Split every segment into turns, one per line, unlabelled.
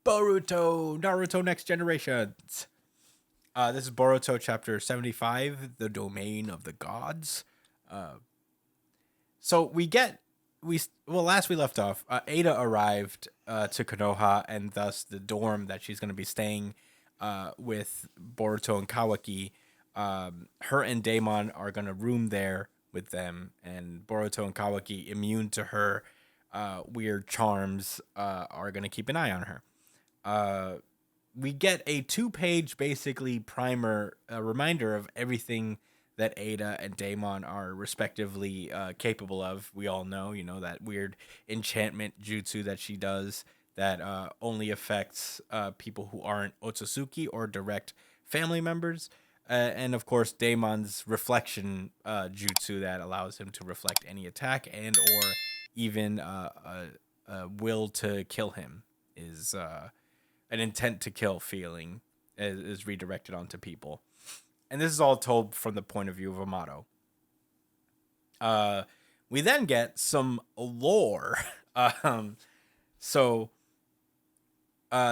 Naruto Next Generations. This is Boruto chapter 75, The Domain of the Gods. So last we left off, Ada arrived to Konoha, and thus the dorm that she's going to be staying with Boruto and Kawaki. Her and Daemon are going to room there with them, and Boruto and Kawaki, immune to her weird charms, are going to keep an eye on her. We get a 2-page, basically, primer, a reminder of everything that Ada and Daemon are respectively capable of. We all know, that weird enchantment jutsu that she does that only affects people who aren't Otsutsuki or direct family members. And, of course, Daemon's reflection jutsu that allows him to reflect any attack and or even a will to kill him is... an intent to kill feeling is redirected onto people. And this is all told from the point of view of Amato. We then get some lore.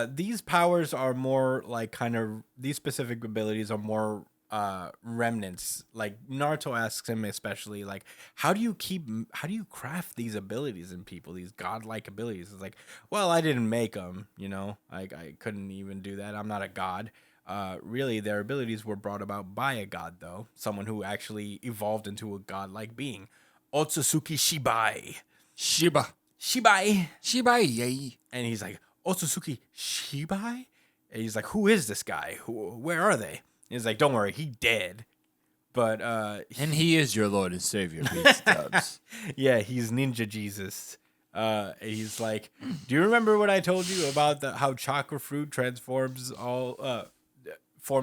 These powers are more like these specific abilities are more remnants. Like Naruto asks him especially, like, how do you craft these abilities in people, these godlike abilities? It's like, well, I didn't make them, I couldn't even do that. I'm not a god. Really, their abilities were brought about by a god, though, someone who actually evolved into a godlike being. Otsutsuki Shibai. And he's like, Otsutsuki Shibai? And he's like, who is this guy? Where are they? He's like, don't worry, he dead. But
and he is your Lord and Savior, Beast Dubs.
Yeah, he's Ninja Jesus. He's like, do you remember what I told you about how chakra fruit forms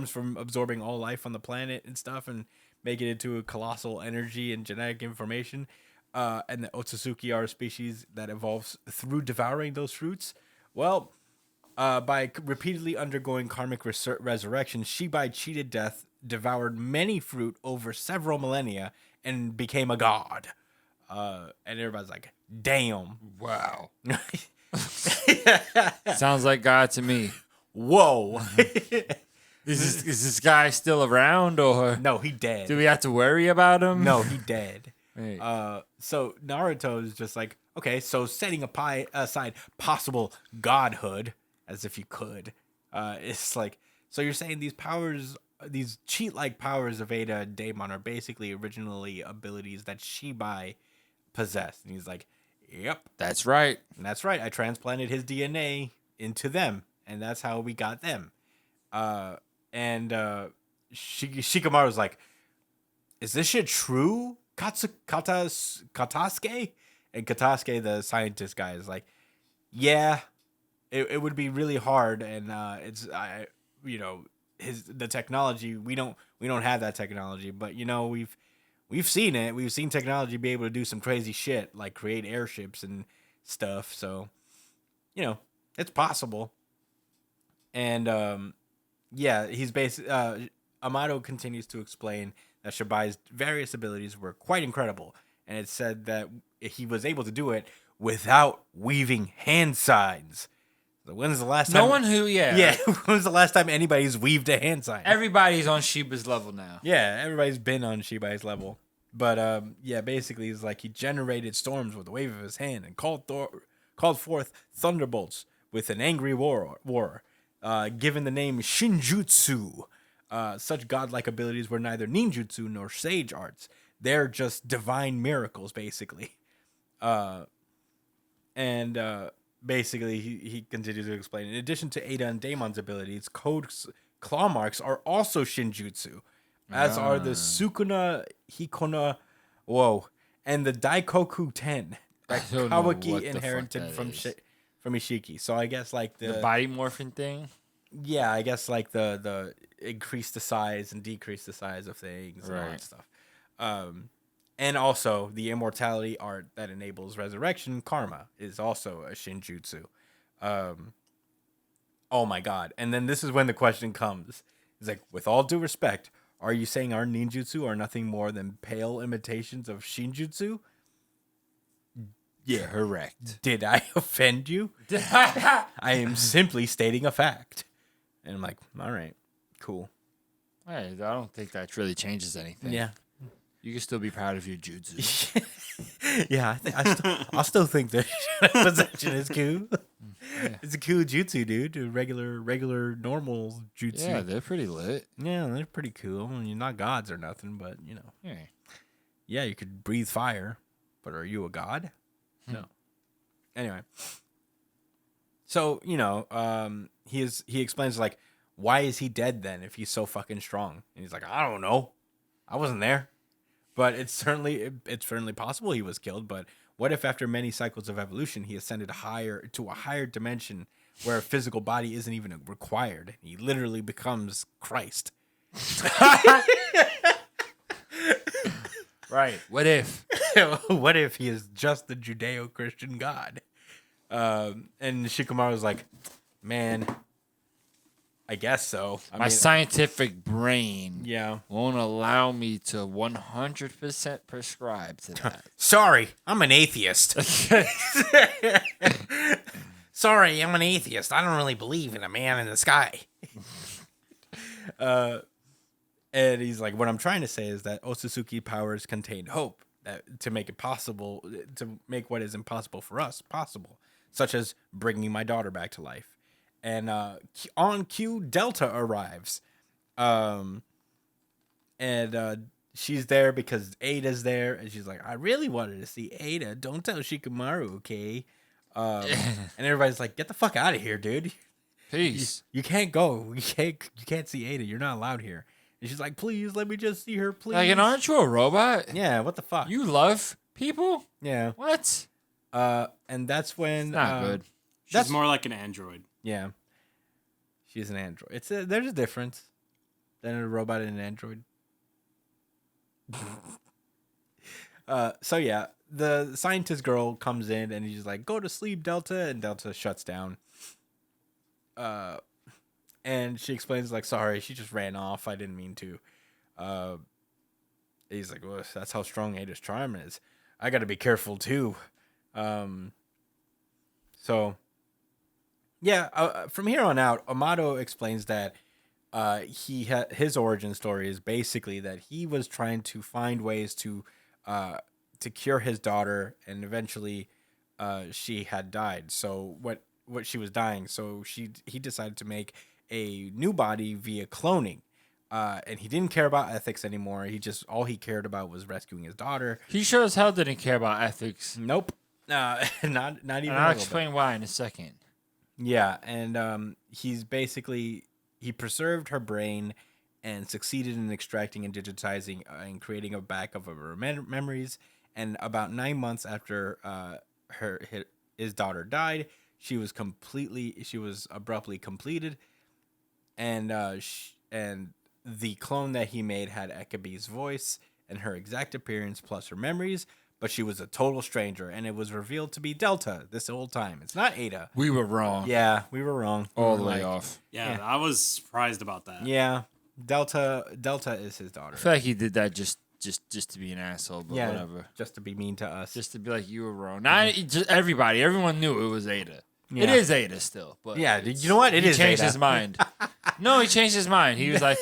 from absorbing all life on the planet and stuff and make it into a colossal energy and genetic information? And the Otsutsuki are a species that evolves through devouring those fruits. Well, by repeatedly undergoing karmic resurrection, Shibai cheated death, devoured many fruit over several millennia, and became a god. And everybody's like, damn.
Wow. Sounds like God to me.
Whoa.
Is this guy still around, or
no? He dead.
Do we have to worry about him?
No, he dead.
Right.
So Naruto is just like, okay, so setting aside possible godhood, as if you could, it's like, so you're saying these powers, these cheat-like powers of Ada and Daemon are basically originally abilities that Shibai possessed. And he's like, yep.
That's right.
And that's right. I transplanted his DNA into them, and that's how we got them. Shikamaru's like, is this shit true? Katasuke? And Katasuke, the scientist guy, is like, yeah, it would be really hard, and the technology, we don't have that technology, but we've seen it. We've seen technology be able to do some crazy shit, like create airships and stuff. So, it's possible. And he's Amato continues to explain that Shibai's various abilities were quite incredible, and it said that he was able to do it without weaving hand signs. So when's the last time?
No one who, yeah.
Yeah, when's the last time anybody's weaved a hand sign?
Everybody's on Shiba's level now.
Yeah, everybody's been on Shibai's level. But, basically, it's like he generated storms with the wave of his hand and called forth thunderbolts with an angry war. Given the name Shinjutsu. Such godlike abilities were neither ninjutsu nor sage arts. They're just divine miracles, basically. Basically, he continues to explain. In addition to Ada and Daemon's abilities, Code's claw marks are also Shinjutsu, as are the Sukuna Hikona, and the Daikoku Ten that Kawaki inherited from Ishiki. So I guess like
the body morphin thing.
Yeah, I guess like the increase the size and decrease the size of things and all that stuff. And also, the immortality art that enables resurrection, karma, is also a Shinjutsu. Oh my god. And then this is when the question comes. It's like, with all due respect, are you saying our ninjutsu are nothing more than pale imitations of Shinjutsu? Yeah.
Correct.
Did I offend you? I am simply stating a fact. And I'm like, all right, cool.
I don't think that really changes anything.
Yeah.
You can still be proud of your jutsu.
Yeah, I'll still think that possession is cool. Yeah. It's a cool jutsu, dude. A regular, normal jutsu.
Yeah, they're pretty lit.
Yeah, they're pretty cool. I mean, you're not gods or nothing, but,
Yeah.
Yeah, you could breathe fire, but are you a god? No. Anyway. So, he explains, like, why is he dead then if he's so fucking strong? And he's like, I don't know. I wasn't there. But it's certainly possible he was killed. But what if after many cycles of evolution, he ascended to a higher dimension where a physical body isn't even required? He literally becomes Christ.
Right. What if?
What if he is just the Judeo-Christian God? And Shikamaru's like, man, I guess so.
My scientific brain
Yeah.
won't allow me to 100% prescribe to that.
Sorry, I'm an atheist. Sorry, I'm an atheist. I don't really believe in a man in the sky. And he's like, what I'm trying to say is that Otsutsuki powers contain hope to make it possible, to make what is impossible for us possible, such as bringing my daughter back to life. And on cue, Delta arrives. And she's there because Ada's there. And she's like, I really wanted to see Ada. Don't tell Shikamaru, okay? And everybody's like, get the fuck out of here, dude.
Peace.
You can't go. You can't see Ada. You're not allowed here. And she's like, please, let me just see her, please.
Like, and aren't you a robot?
Yeah, what the fuck?
You love people?
Yeah.
What?
And that's when...
It's not good.
She's more like an android.
Yeah. She's an android. There's a difference than a robot and an android. So yeah, the scientist girl comes in and he's like, go to sleep, Delta, and Delta shuts down. And she explains, like, sorry, she just ran off. I didn't mean to. He's like, well, that's how strong Ada's charm is. I got to be careful, too. So, yeah, from here on out, Amato explains that his origin story is basically that he was trying to find ways to cure his daughter, and eventually she had died. So what she was dying. So he decided to make a new body via cloning. And he didn't care about ethics anymore. All he cared about was rescuing his daughter.
He sure as hell didn't care about ethics.
Nope. Not even.
And I'll explain why in a second.
Yeah, and he preserved her brain and succeeded in extracting and digitizing and creating a backup of her memories. And about 9 months after his daughter died, she was abruptly completed. And the clone that he made had Ekabe's voice and her exact appearance plus her memories, but she was a total stranger, and it was revealed to be Delta this whole time. It's not Ada.
We were wrong.
Yeah, we were wrong.
All the way off.
Yeah, I was surprised about that.
Yeah, Delta is his daughter.
I feel like he did that just to be an asshole, but whatever.
Just to be mean to us.
Just to be like, you were wrong. Not just everyone knew it was Ada. Yeah. It is Ada still, but
yeah, you know what?
He changed his mind. No, he changed his mind. He was like,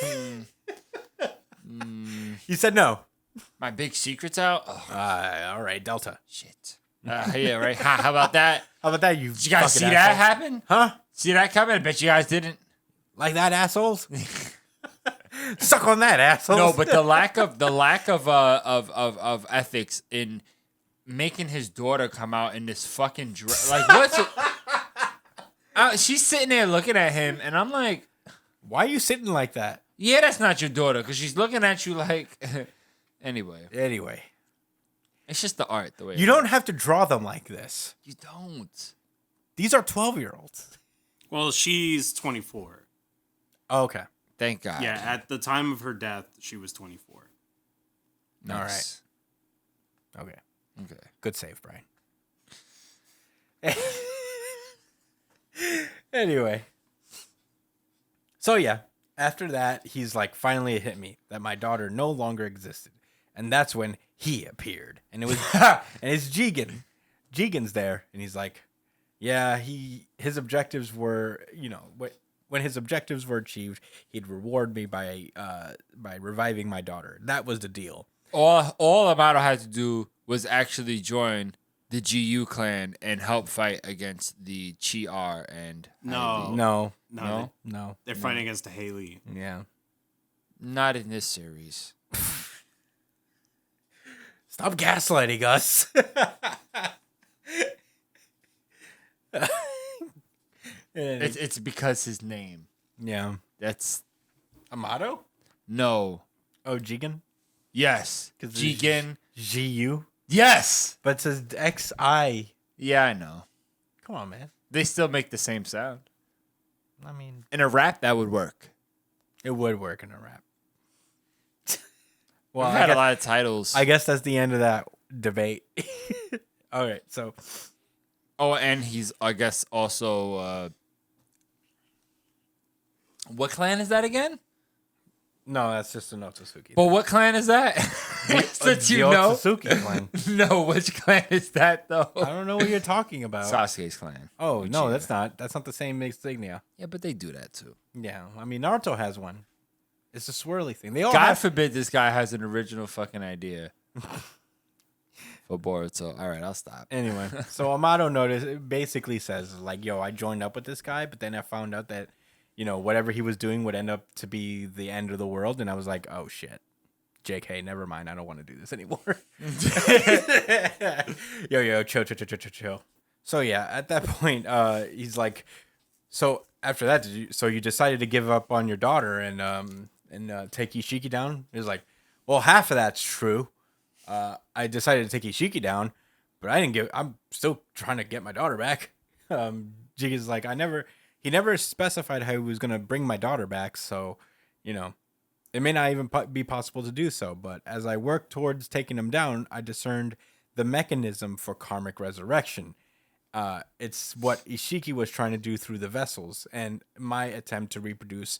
He said no.
My big secret's out.
All right, Delta.
Shit. Yeah, right. How about that?
How about that? You
Did you guys see that happen?
Huh?
See that coming? I bet you guys didn't.
Like that, assholes. Suck on that, assholes.
No, but the lack of ethics in making his daughter come out in this fucking dress. Like, what's it? She's sitting there looking at him, and I'm like,
why are you sitting like that?
Yeah, that's not your daughter, because she's looking at you like... Anyway. It's just the art, the way
you don't have to draw them like this.
You don't.
These are 12-year-olds.
Well, she's 24.
Oh, okay.
Thank God.
Yeah, at the time of her death, she was 24.
Nice.
All right.
Okay.
Good save, Brian. Anyway. So, yeah. After that, he's like, finally it hit me that my daughter no longer existed. And that's when he appeared. And it was and it's Jigen. Jigen's there, and he's like, yeah, his objectives were, when his objectives were achieved, he'd reward me by reviving my daughter. That was the deal.
All Amato had to do was actually join the GU clan and help fight against the Chi-R and
No.
No,
No. They're fighting against the Haley.
yeah.
Not in this series.
Stop gaslighting us.
It's because his name.
Yeah.
That's
Amato?
no.
Oh, Jigen?
Yes.
'Cause it's
Jigen.
G-U?
Yes.
But it says X-I.
Yeah, I know.
Come on, man.
They still make the same sound.
I mean,
In a rap, that would work.
it would work in a rap.
We've
Well,
had a lot of titles.
I guess that's the end of that debate. All right, so
Oh, and he's, I guess, also. What clan is that again?
no, that's just an Otsutsuki.
But what clan is that? Since
the
you know.
Otsutsuki clan.
No, which clan is that though?
I don't know what you're talking about.
Sasuke's clan.
Oh no,
Uchiha.
that's not the same insignia.
Yeah, but they do that too.
Yeah, I mean Naruto has one. It's a swirly thing. They all
God
have.
forbid this guy has an original fucking idea for Boruto. All right, I'll stop.
Anyway, so Amato basically says like, "Yo, I joined up with this guy, but then I found out that, whatever he was doing would end up to be the end of the world." And I was like, "Oh shit, JK, never mind. I don't want to do this anymore." Yo, chill. So yeah, at that point, he's like, "So after that, you decided to give up on your daughter and take Ishiki down?" He's like, "Well, half of that's true. I decided to take Ishiki down, but I'm still trying to get my daughter back." Jigen's like, he never specified how he was going to bring my daughter back. So, it may not even be possible to do so. But as I worked towards taking him down, I discerned the mechanism for karmic resurrection. It's what Ishiki was trying to do through the vessels, and my attempt to reproduce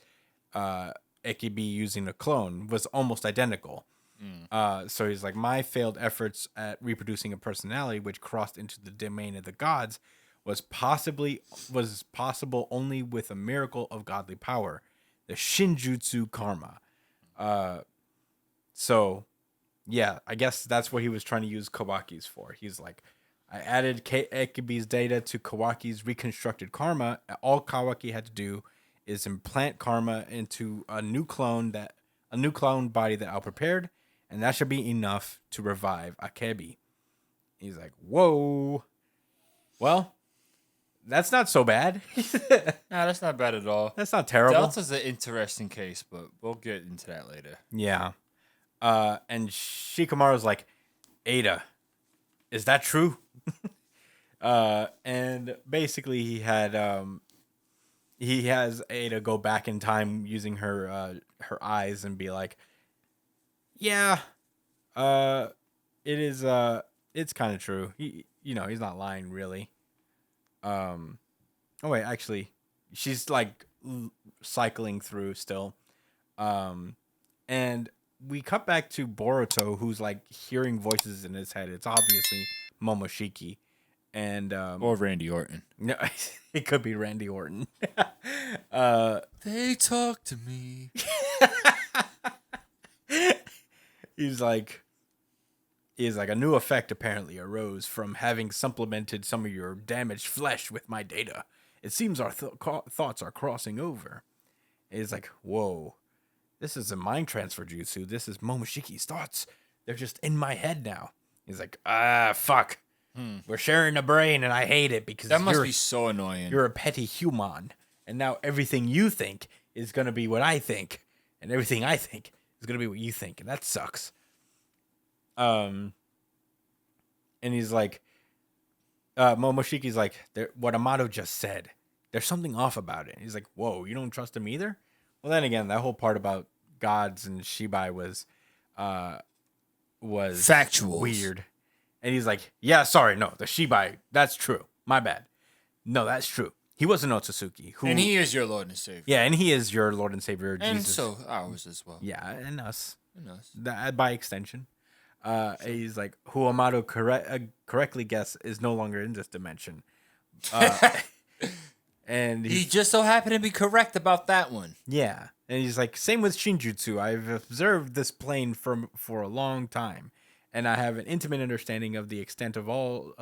Ekibi using a clone was almost identical. So he's like, my failed efforts at reproducing a personality which crossed into the domain of the gods was possible only with a miracle of godly power, the Shinjutsu karma. So yeah, I guess that's what he was trying to use Kawaki's for. He's like, I added Ekibi's data to Kawaki's reconstructed karma. All Kawaki had to do is implant karma into a new clone body that I prepared, and that should be enough to revive Akebi. He's like, whoa. Well, that's not so bad.
Nah, that's not bad at all.
That's not terrible.
Delta's an interesting case, but we'll get into that later.
Yeah. And Shikamaru's like, Ada, is that true? And basically he has Ada go back in time using her eyes and be like, yeah, it's kind of true. He's not lying really. Oh wait, actually, she's like cycling through still. And we cut back to Boruto, who's like hearing voices in his head. It's obviously Momoshiki. And
Or Randy Orton.
no, it could be Randy Orton.
They talk to me.
He's like, a new effect apparently arose from having supplemented some of your damaged flesh with my data. It seems our thoughts are crossing over. He's like, whoa, this is a mind transfer jutsu. This is Momoshiki's thoughts. They're just in my head now. He's like, fuck. We're sharing a brain, and I hate it because
That must be so annoying.
you're a petty human, and now everything you think is gonna be what I think, and everything I think is gonna be what you think, and that sucks. And he's like, Momoshiki's like, what Amato just said, there's something off about it. He's like, whoa, you don't trust him either? Well, then again, that whole part about gods and Shibai was
Factuals.
weird. And he's like, yeah, sorry, no, the Shibai, that's true. My bad. No, that's true. He was an Otsutsuki.
And he is your Lord and Savior.
Yeah, and he is your Lord and Savior,
And
Jesus.
so ours as well.
Yeah, and us.
And us.
That, by extension. He's like, who Amato correctly guessed is no longer in this dimension. Uh, and
He just so happened to be correct about that one.
yeah. And he's like, same with Shinjutsu. I've observed this plane for a long time, and I have an intimate understanding of the extent of all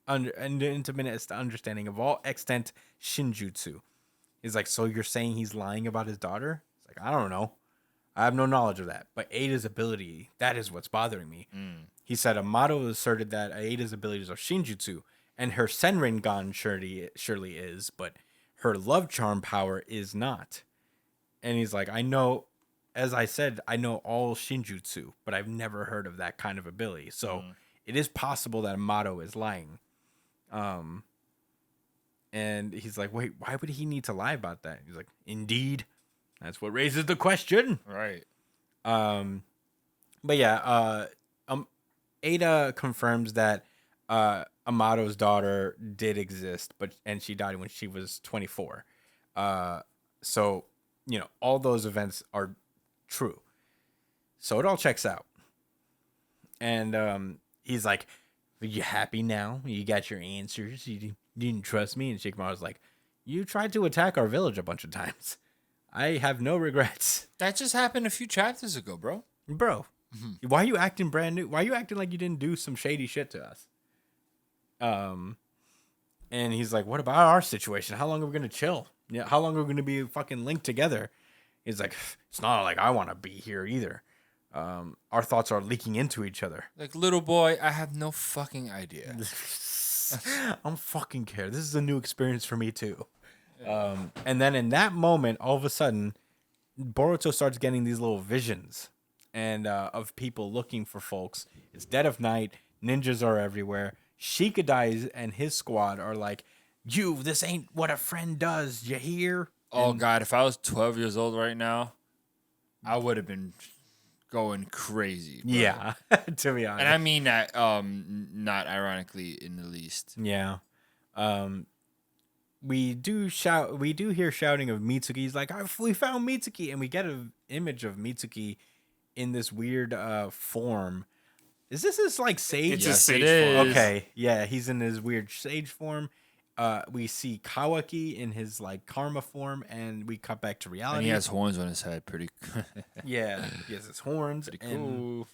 an intimate understanding of all extant Shinjutsu. He's like, so you're saying he's lying about his daughter? It's like, I don't know. I have no knowledge of that. But Ada's ability, that is what's bothering me. He said Amato asserted that Ada's abilities are Shinjutsu, and her Senringan surely is, but her love charm power is not. And he's like, I know, as I said, I know all Shinjutsu, but I've never heard of that kind of ability. So it is possible that Amato is lying. And he's like, wait, why would he need to lie about that? He's like, indeed. That's what raises the question.
Right.
But yeah, Ada confirms that Amato's daughter did exist, and she died when she was 24. So, all those events are true. So it all checks out. And he's like, are you happy now? You got your answers? You didn't trust me? And Shikamaru's like, you tried to attack our village a bunch of times. I have no regrets.
That just happened a few chapters ago, bro.
Bro, why are you acting brand new? Why are you acting like you didn't do some shady shit to us? And he's like, what about our situation? How long are we going to chill? Yeah, how long are we going to be fucking linked together? He's like, it's not like I want to be here either. Our thoughts are leaking into each other.
Like, little boy, I have no fucking idea.
I don't fucking care. This is a new experience for me too. And then in that moment, all of a sudden, Boruto starts getting these little visions and of people looking for folks. It's dead of night. Ninjas are everywhere. Shikadai and his squad are like, this ain't what a friend does. You hear?
Oh, God, if I was 12 years old right now, I would have been going crazy. Bro.
Yeah, to be honest.
And I mean that not ironically in the least.
Yeah. We do hear shouting of Mitsuki. He's like, we found Mitsuki. And we get an image of Mitsuki in this weird form. Is this his like sage?
It's a sage form.
Okay. Yeah, he's in his weird sage form. We see Kawaki in his like karma form, and we cut back to reality.
And he has horns on his head. Pretty
yeah, he has his horns.
Pretty cool.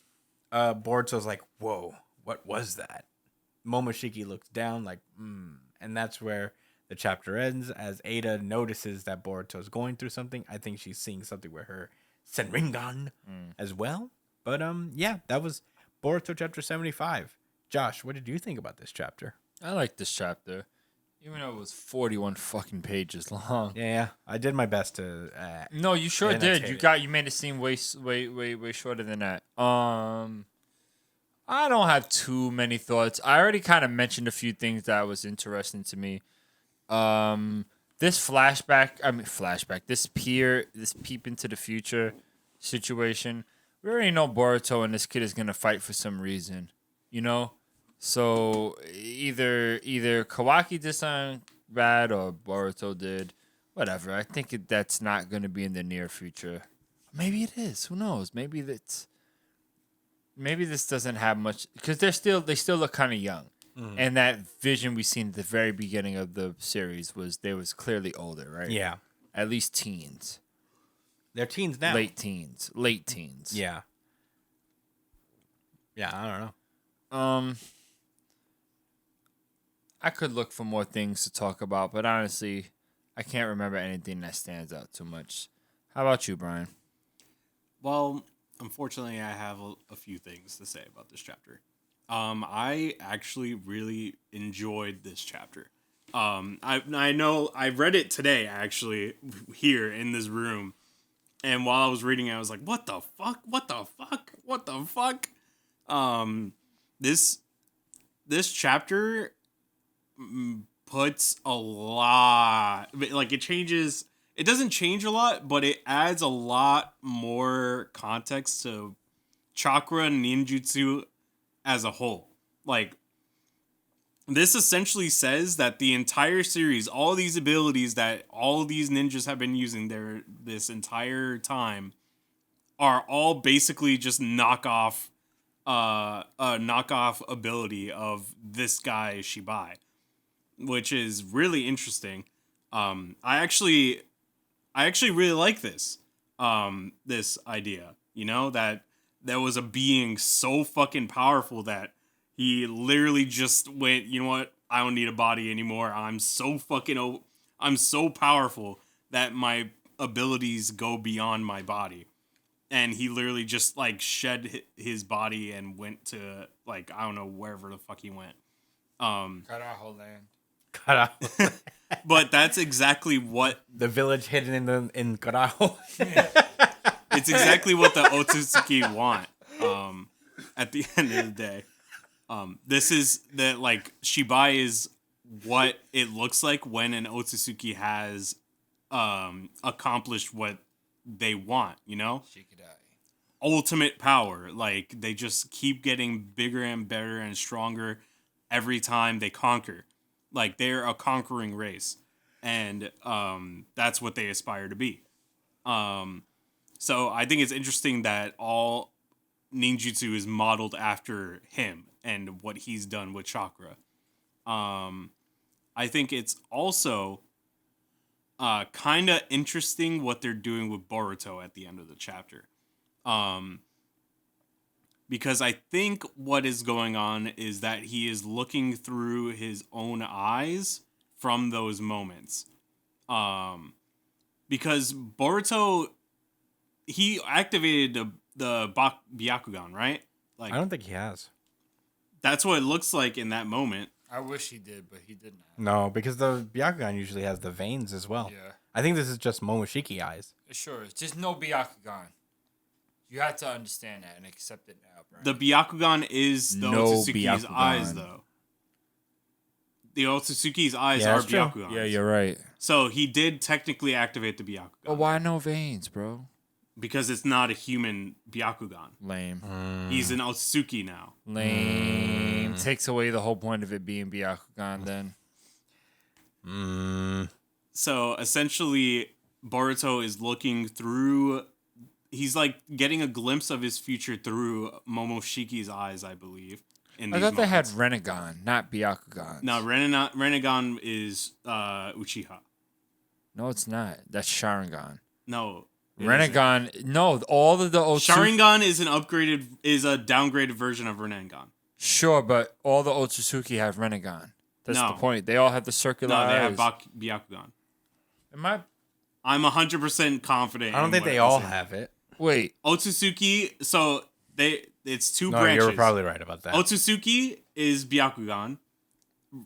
And, Boruto's like, whoa, what was that? Momoshiki looks down like, and that's where the chapter ends, as Ada notices that Boruto's going through something. I think she's seeing something with her Senringan as well. But yeah, that was Boruto chapter 75. Josh, what did you think about this chapter?
I like this chapter, even though it was 41 fucking pages long.
Yeah, I did my best to.
No, you sure did. You made it seem way shorter than that. I don't have too many thoughts. I already kind of mentioned a few things that was interesting to me. This this peep into the future situation. We already know Boruto and this kid is gonna fight for some reason, So either Kawaki did something bad or Boruto did, whatever. I think that's not gonna be in the near future. Maybe it is. Who knows? Maybe this doesn't have much because they still look kind of young. And that vision we seen at the very beginning of the series was clearly older, right?
Yeah.
At least teens.
They're teens now.
Late teens.
Yeah. Yeah, I don't know.
I could look for more things to talk about, but honestly, I can't remember anything that stands out too much. How about you, Brian?
Well, unfortunately, I have a few things to say about this chapter. I actually really enjoyed this chapter. I know I read it today, actually, here in this room. And while I was reading it, I was like, what the fuck? What the fuck? What the fuck? This chapter puts a lot, like it doesn't change a lot, but it adds a lot more context to chakra and ninjutsu as a whole. Like, this essentially says that the entire series, all these abilities that all of these ninjas have been using this entire time, are all basically just knockoff a knockoff ability of this guy Shibai, which is really interesting. I actually really like this this idea. You know, that there was a being so fucking powerful that he literally just went, you know what? I don't need a body anymore. I'm so powerful that my abilities go beyond my body. And he literally just like shed his body and went to like, I don't know, wherever the fuck he went.
Cut our whole land.
Cut out
But that's exactly what
the village hidden in Karaho.
it's exactly what the Otsutsuki want. At the end of the day, this is the like Shibai is what it looks like when an Otsutsuki has accomplished what they want. You know, ultimate power. Like they just keep getting bigger and better and stronger every time they conquer. Like they're a conquering race, and that's what they aspire to be. So I think it's interesting that all ninjutsu is modeled after him and what he's done with chakra. I think it's also kind of interesting what they're doing with Boruto at the end of the chapter. Because I think what is going on is that he is looking through his own eyes from those moments. Because Boruto, he activated the Byakugan, right? Like
I don't think he has.
that's what it looks like in that moment.
I wish he did, but he didn't.
No, because the Byakugan usually has the veins as well.
Yeah.
I think this is just Momoshiki eyes.
Sure, it's just no Byakugan. You have to understand that and accept it now, bro.
The Byakugan is the
No
Otsutsuki's
Byakugan.
eyes, though. The Otsutsuki's eyes
Yeah,
are
that's true.
Byakugan.
Yeah, you're right.
So he did technically activate the Byakugan.
But why no veins, bro?
Because it's not a human Byakugan.
Lame.
He's an Otsutsuki now.
Lame. Takes away the whole point of it being Byakugan then.
So essentially, Boruto is looking through. He's like getting a glimpse of his future through Momoshiki's eyes, I believe. In
I
these
thought they had
moments.
Renegon, not Byakugan.
No, Renegon is Uchiha.
No, it's not. That's Sharingan.
No. it
Renegon. No, all of the
isn't.
Otsutsuki.
Sharingan is a downgraded version of Renegon.
Sure, but all the Otsutsuki have Renegon. That's
No.
the point. They all have the circular
No, they
eyes.
have Byakugan.
Am I?
I'm 100% confident.
I don't
in
think
what
they
I'm
all
saying.
Oh.
have it.
Wait.
Otsutsuki. So it's two
No,
branches.
you were probably right about that.
Otsutsuki is Byakugan,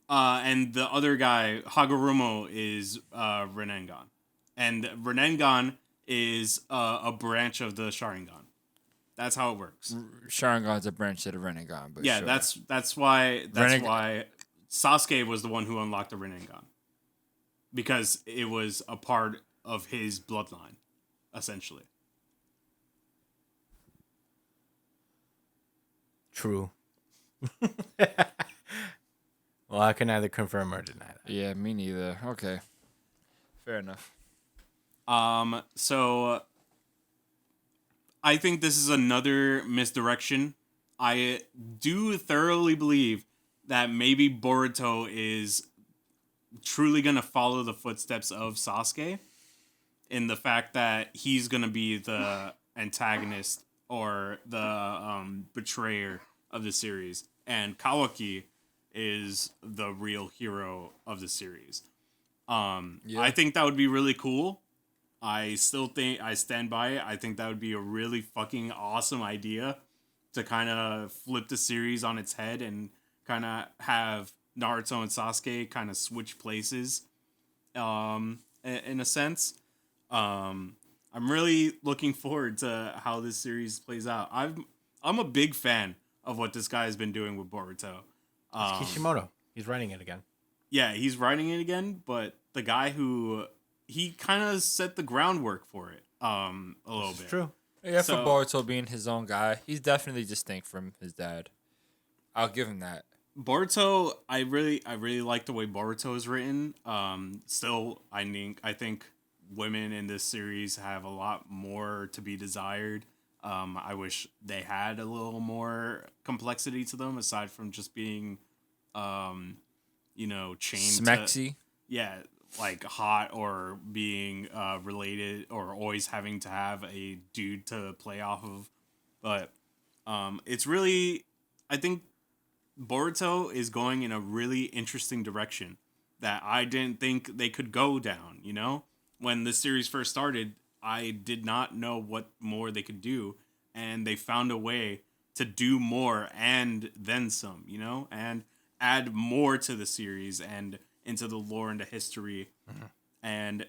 and the other guy Hagoromo is Renengan, and Renengan is a branch of the Sharingan. That's how it works.
Sharingan's a branch of the Renegon. But
Yeah,
sure.
that's why
Reneg-
why Sasuke was the one who unlocked the Renengan, because it was a part of his bloodline, essentially.
True. Well, I can neither confirm or deny that.
Yeah, me neither. Okay. Fair enough.
So I think this is another misdirection. I do thoroughly believe that maybe Boruto is truly going to follow the footsteps of Sasuke in the fact that he's going to be the antagonist or the betrayer of the series, and Kawaki is the real hero of the series. I think that would be really cool. I still think I stand by it. I think that would be a really fucking awesome idea to kind of flip the series on its head and kind of have Naruto and Sasuke kind of switch places in a sense. I'm really looking forward to how this series plays out. I'm a big fan of what this guy has been doing with Boruto.
It's Kishimoto. He's writing it again.
Yeah, he's writing it again, but the guy who he kind of set the groundwork for it a little bit.
True.
Yeah,
So-
for Boruto being his own guy, he's definitely distinct from his dad. I'll give him that.
Boruto, I really like the way Boruto is written. Still, I think women in this series have a lot more to be desired. I wish they had a little more complexity to them aside from just being, chained
Smexy.
yeah, like hot or being related or always having to have a dude to play off of. But it's really, I think Boruto is going in a really interesting direction that I didn't think they could go down, When the series first started, I did not know what more they could do, and they found a way to do more and then some, and add more to the series and into the lore and the history, and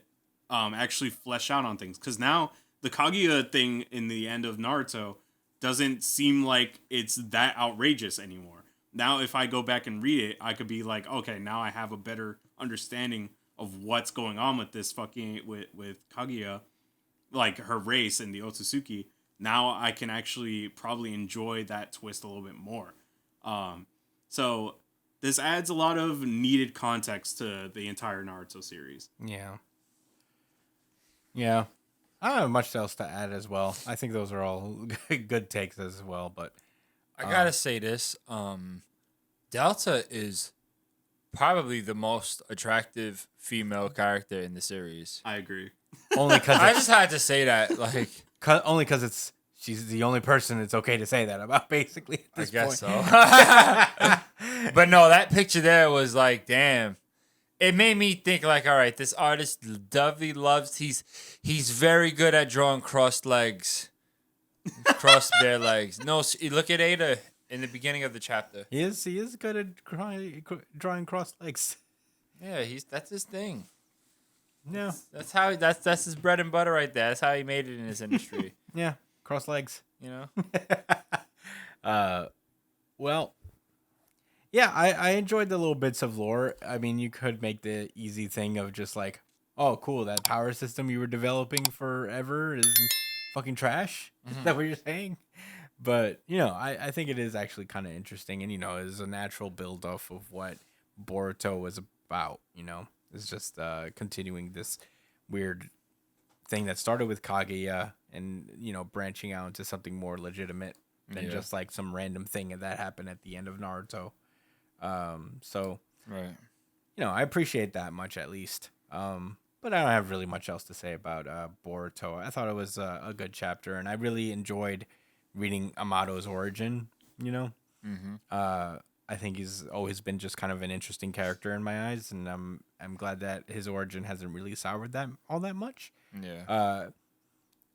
actually flesh out on things. Because now the Kaguya thing in the end of Naruto doesn't seem like it's that outrageous anymore. Now, if I go back and read it, I could be like, okay, now I have a better understanding of what's going on with this with Kaguya, like her race and the Otsutsuki. Now I can actually probably enjoy that twist a little bit more. So this adds a lot of needed context to the entire Naruto series.
Yeah. Yeah. I don't have much else to add as well. I think those are all good takes as well, but
I gotta say this. Delta is probably the most attractive female character in the series.
I agree.
only because
I just had to say that, like,
only because she's the only person it's okay to say that about, basically. At this
I guess
point.
so. But no, that picture there was like, damn. It made me think, like, all right, this artist Dovey loves. He's very good at drawing crossed legs, crossed bare legs. No, look at Ada in the beginning of the chapter.
He is good at drawing crossed legs.
Yeah, that's his thing.
Yeah.
That's his bread and butter right there. That's how he made it in his industry.
Yeah, crossed legs. Well, yeah, I enjoyed the little bits of lore. I mean, you could make the easy thing of just like, oh, cool, that power system you were developing forever is fucking trash. Is that what you're saying? But, I think it is actually kind of interesting, and, is a natural build-off of what Boruto was about, It's just continuing this weird thing that started with Kaguya and, branching out into something more legitimate than just like some random thing that happened at the end of Naruto. So,
right.
I appreciate that much at least. But I don't have really much else to say about Boruto. I thought it was a good chapter, and I really enjoyed reading Amato's origin. I think he's always been just kind of an interesting character in my eyes, and I'm glad that his origin hasn't really soured that all that much.
Yeah.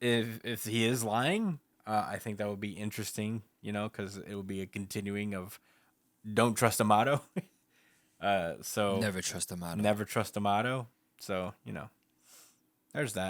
If he is lying, I think that would be interesting. Because it would be a continuing of don't trust Amato. So
Never trust Amato.
Never trust Amato. So there's that.